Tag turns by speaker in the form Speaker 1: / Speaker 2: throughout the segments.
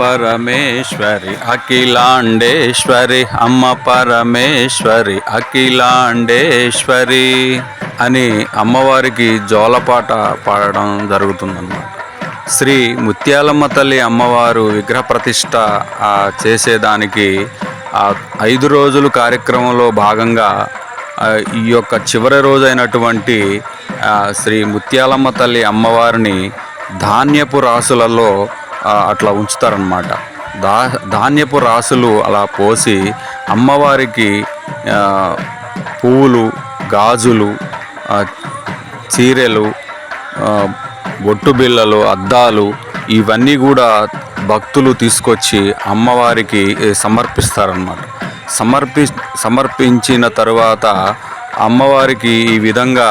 Speaker 1: పరమేశ్వరి అఖిలాండేశ్వరి, అమ్మ పరమేశ్వరి అఖిలాండేశ్వరి అని అమ్మవారికి జోలపాట పాడడం జరుగుతుందన్నమాట. శ్రీ ముత్యాలమ్మ తల్లి అమ్మవారు విగ్రహ ప్రతిష్ట చేసేదానికి 5 రోజులు కార్యక్రమంలో భాగంగా ఈ యొక్క చివరి రోజైనటువంటి శ్రీ ముత్యాలమ్మ తల్లి అమ్మవారిని ధాన్యపు రాసులలో అట్లా ఉంచుతారన్నమాట. ధాన్యపు రాసులు అలా పోసి అమ్మవారికి పువ్వులు, గాజులు, చీరెలు, బొట్టు బిళ్ళలు, అద్దాలు ఇవన్నీ కూడా భక్తులు తీసుకొచ్చి అమ్మవారికి సమర్పిస్తారన్నమాట. సమర్పించిన తరువాత అమ్మవారికి ఈ విధంగా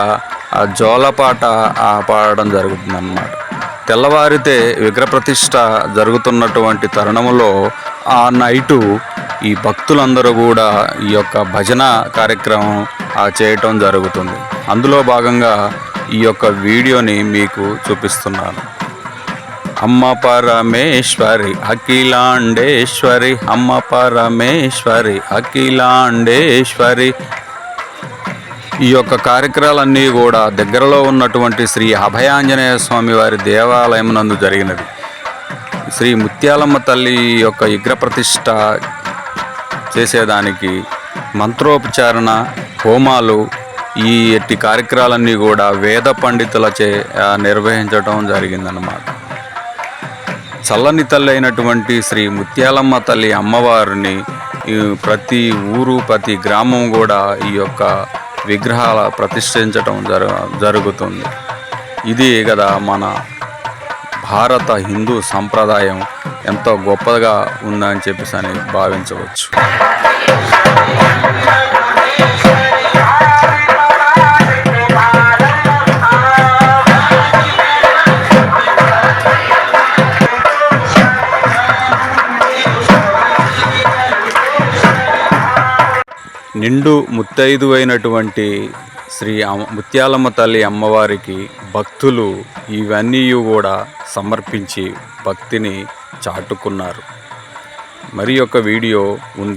Speaker 1: జోలపాట పాడడం జరుగుతుందన్నమాట. తెల్లవారితే విగ్రహ ప్రతిష్ట జరుగుతున్నటువంటి తరుణంలో ఆ నైటు ఈ భక్తులందరూ కూడా ఈ యొక్క భజన కార్యక్రమం చేయటం జరుగుతుంది. అందులో భాగంగా ఈ యొక్క వీడియోని మీకు చూపిస్తున్నాను. అమ్మ పరమేశ్వరి అఖిలాండేశ్వరి, అమ్మ పరమేశ్వరి అఖిలాండేశ్వరి. ఈ యొక్క కార్యక్రమాలన్నీ కూడా దగ్గరలో ఉన్నటువంటి శ్రీ అభయాంజనేయ స్వామి వారి దేవాలయం నందు జరిగినది. శ్రీ ముత్యాలమ్మ తల్లి యొక్క విగ్రహ ప్రతిష్ట చేసేదానికి మంత్రోపచారణ, హోమాలు ఈ ఎట్టి కార్యక్రమాలన్నీ కూడా వేద పండితులచే నిర్వహించడం జరిగిందన్నమాట. చల్లని తల్లి అయినటువంటి శ్రీ ముత్యాలమ్మ తల్లి అమ్మవారిని ప్రతి ఊరు, ప్రతి గ్రామం కూడా ఈ యొక్క విగ్రహాల ప్రతిష్ఠించటం జరుగుతుంది. ఇది కదా మన భారత హిందూ సంప్రదాయం ఎంతో గొప్పగా ఉందని చెప్పేసి భావించవచ్చు. నిండు ముత్తైదు అయినటువంటి శ్రీ ముత్యాలమ్మ తల్లి అమ్మవారికి భక్తులు ఇవన్నీ కూడా సమర్పించి భక్తిని చాటుకున్నారు. మరి ఒక వీడియో ఉంది.